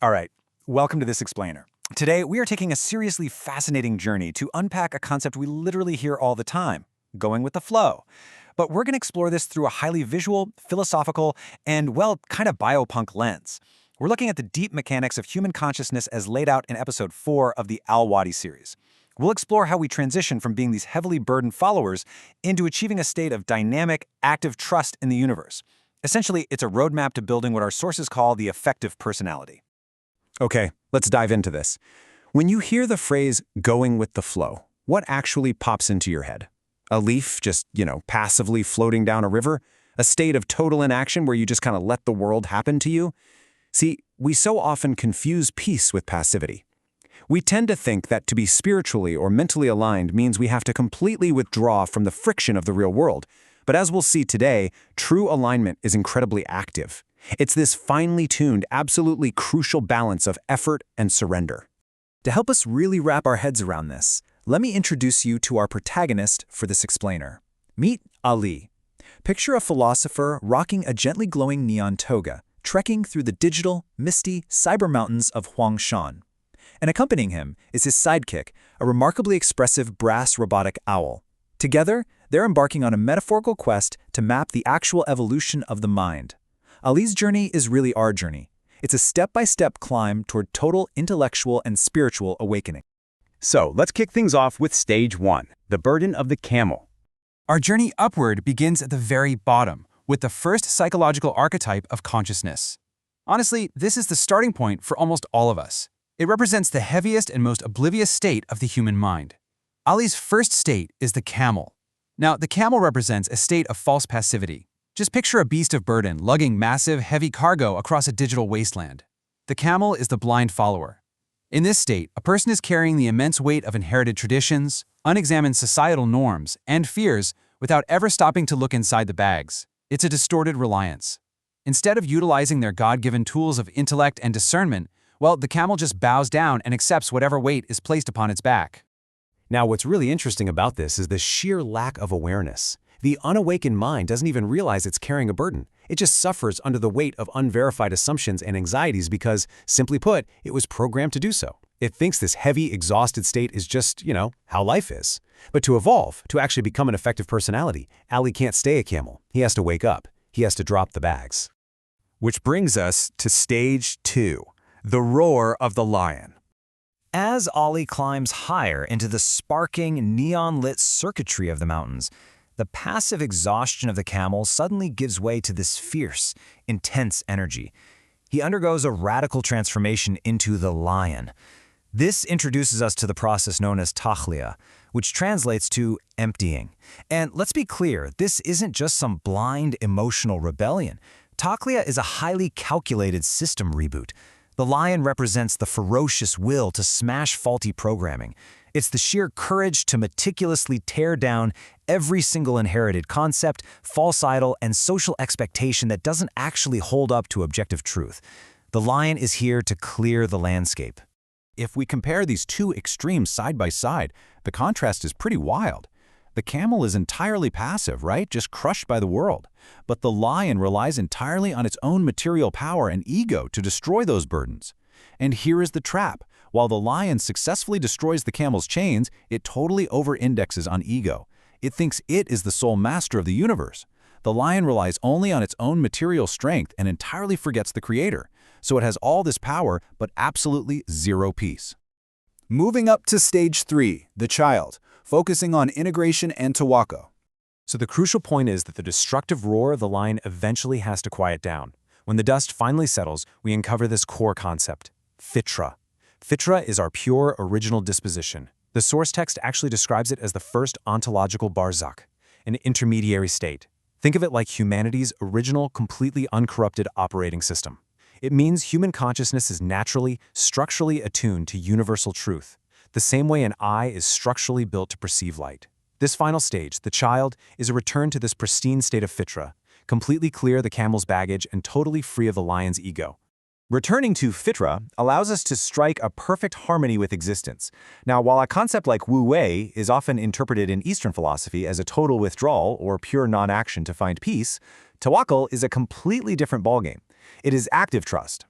All right, welcome to This Explainer. Today, we are taking a seriously fascinating journey to unpack a concept we literally hear all the time, going with the flow. But we're going to explore this through a highly visual, philosophical, and, well, kind of biopunk lens. We're looking at the deep mechanics of human consciousness as laid out in episode 4 of the Al-Wadi series. We'll explore how we transition from being these heavily burdened followers into achieving a state of dynamic, active trust in the universe. Essentially, it's a roadmap to building what our sources call the effective personality. Okay, let's dive into this. When you hear the phrase going with the flow, what actually pops into your head? A leaf just, passively floating down a river? A state of total inaction where you just kind of let the world happen to you? See, we so often confuse peace with passivity. We tend to think that to be spiritually or mentally aligned means we have to completely withdraw from the friction of the real world. But as we'll see today, true alignment is incredibly active. It's this finely tuned, absolutely crucial balance of effort and surrender. To help us really wrap our heads around this, let me introduce you to our protagonist for this explainer. Meet Ali. Picture a philosopher rocking a gently glowing neon toga, trekking through the digital, misty cyber mountains of Huangshan. And accompanying him is his sidekick, a remarkably expressive brass robotic owl. Together, they're embarking on a metaphorical quest to map the actual evolution of the mind. Ali's journey is really our journey. It's a step-by-step climb toward total intellectual and spiritual awakening. So, let's kick things off with stage 1, the burden of the camel. Our journey upward begins at the very bottom, with the first psychological archetype of consciousness. Honestly, this is the starting point for almost all of us. It represents the heaviest and most oblivious state of the human mind. Ali's first state is the camel. Now, the camel represents a state of false passivity. Just picture a beast of burden lugging massive, heavy cargo across a digital wasteland. The camel is the blind follower. In this state, a person is carrying the immense weight of inherited traditions, unexamined societal norms, and fears without ever stopping to look inside the bags. It's a distorted reliance. Instead of utilizing their God-given tools of intellect and discernment, well, the camel just bows down and accepts whatever weight is placed upon its back. Now, what's really interesting about this is the sheer lack of awareness. The unawakened mind doesn't even realize it's carrying a burden. It just suffers under the weight of unverified assumptions and anxieties because, simply put, it was programmed to do so. It thinks this heavy, exhausted state is just, how life is. But to evolve, to actually become an effective personality, Ali can't stay a camel. He has to wake up. He has to drop the bags. Which brings us to stage 2, the roar of the lion. As Ali climbs higher into the sparking, neon-lit circuitry of the mountains, the passive exhaustion of the camel suddenly gives way to this fierce, intense energy. He undergoes a radical transformation into the lion. This introduces us to the process known as takhliya, which translates to emptying. And let's be clear, this isn't just some blind emotional rebellion. Takhliya is a highly calculated system reboot. The lion represents the ferocious will to smash faulty programming. It's the sheer courage to meticulously tear down every single inherited concept, false idol, and social expectation that doesn't actually hold up to objective truth. The lion is here to clear the landscape. If we compare these two extremes side by side, the contrast is pretty wild. The camel is entirely passive, right? Just crushed by the world. But the lion relies entirely on its own material power and ego to destroy those burdens. And here is the trap. While the lion successfully destroys the camel's chains, it totally over-indexes on ego. It thinks it is the sole master of the universe. The lion relies only on its own material strength and entirely forgets the creator. So it has all this power, but absolutely zero peace. Moving up to stage 3, the child, focusing on integration and tawakkul. So the crucial point is that the destructive roar of the lion eventually has to quiet down. When the dust finally settles, we uncover this core concept, fitra. Fitra is our pure, original disposition. The source text actually describes it as the first ontological barzakh, an intermediary state. Think of it like humanity's original, completely uncorrupted operating system. It means human consciousness is naturally, structurally attuned to universal truth, the same way an eye is structurally built to perceive light. This final stage, the child, is a return to this pristine state of fitra, completely clear of the camel's baggage and totally free of the lion's ego. Returning to fitra allows us to strike a perfect harmony with existence. Now, while a concept like Wu Wei is often interpreted in Eastern philosophy as a total withdrawal or pure non-action to find peace, tawakkul is a completely different ballgame. It is active trust.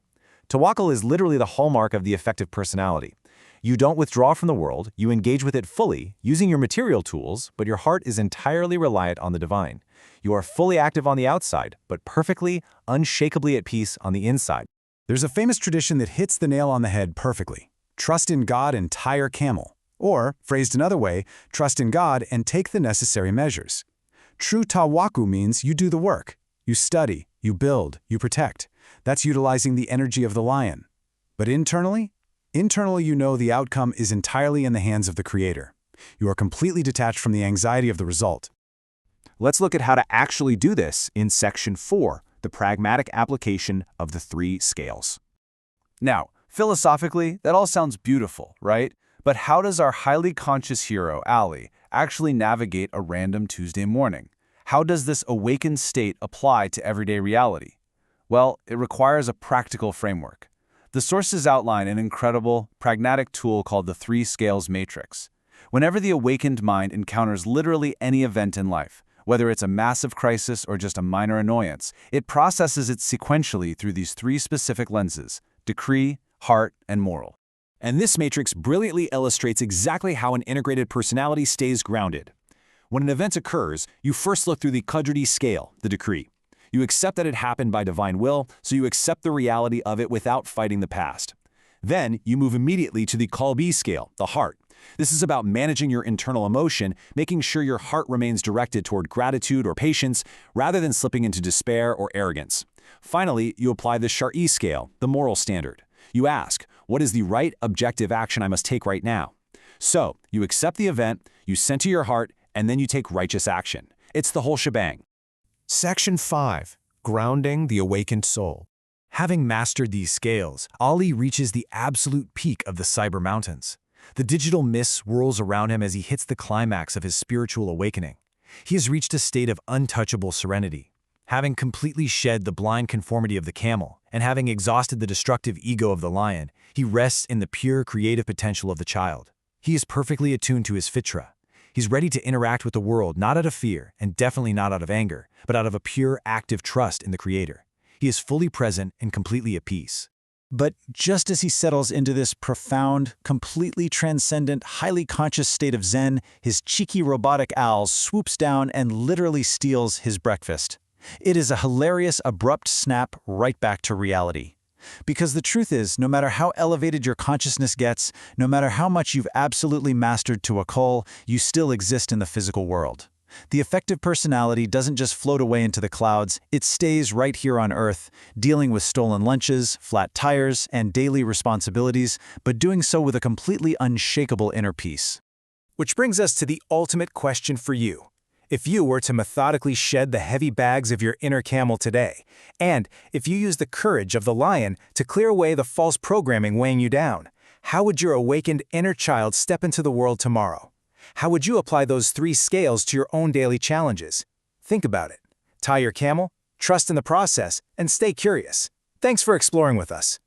Tawakkul is literally the hallmark of the effective personality. You don't withdraw from the world, you engage with it fully, using your material tools, but your heart is entirely reliant on the divine. You are fully active on the outside, but perfectly, unshakably at peace on the inside. There's a famous tradition that hits the nail on the head perfectly. Trust in God and tie your camel. Or, phrased another way, trust in God and take the necessary measures. True tawakkul means you do the work. You study, you build, you protect. That's utilizing the energy of the lion. But internally you know the outcome is entirely in the hands of the Creator. You are completely detached from the anxiety of the result. Let's look at how to actually do this in Section 4, the pragmatic application of the 3 scales. Now, philosophically, that all sounds beautiful, right? But how does our highly conscious hero, Ali, actually navigate a random Tuesday morning? How does this awakened state apply to everyday reality? Well, it requires a practical framework. The sources outline an incredible, pragmatic tool called the 3 scales matrix. Whenever the awakened mind encounters literally any event in life, whether it's a massive crisis or just a minor annoyance, it processes it sequentially through these 3 specific lenses: decree, heart, and moral. And this matrix brilliantly illustrates exactly how an integrated personality stays grounded. When an event occurs, you first look through the Qadri scale, the decree. You accept that it happened by divine will, so you accept the reality of it without fighting the past. Then, you move immediately to the Qalbi scale, the heart. This is about managing your internal emotion, making sure your heart remains directed toward gratitude or patience, rather than slipping into despair or arrogance. Finally, you apply the Shar'i scale, the moral standard. You ask, what is the right objective action I must take right now? So, you accept the event, you center your heart, and then you take righteous action. It's the whole shebang. Section 5. Grounding the Awakened Soul. Having mastered these scales, Ali reaches the absolute peak of the Cyber Mountains. The digital mist swirls around him as he hits the climax of his spiritual awakening. He has reached a state of untouchable serenity. Having completely shed the blind conformity of the camel, and having exhausted the destructive ego of the lion, he rests in the pure creative potential of the child. He is perfectly attuned to his fitra. He's ready to interact with the world not out of fear, and definitely not out of anger, but out of a pure, active trust in the Creator. He is fully present and completely at peace. But just as he settles into this profound, completely transcendent, highly conscious state of Zen, his cheeky robotic owl swoops down and literally steals his breakfast. It is a hilarious, abrupt snap right back to reality. Because the truth is, no matter how elevated your consciousness gets, no matter how much you've absolutely mastered tawakkul, you still exist in the physical world. The effective personality doesn't just float away into the clouds, it stays right here on Earth, dealing with stolen lunches, flat tires, and daily responsibilities, but doing so with a completely unshakable inner peace. Which brings us to the ultimate question for you. If you were to methodically shed the heavy bags of your inner camel today, and if you used the courage of the lion to clear away the false programming weighing you down, how would your awakened inner child step into the world tomorrow? How would you apply those 3 scales to your own daily challenges? Think about it. Tie your camel, trust in the process, and stay curious. Thanks for exploring with us.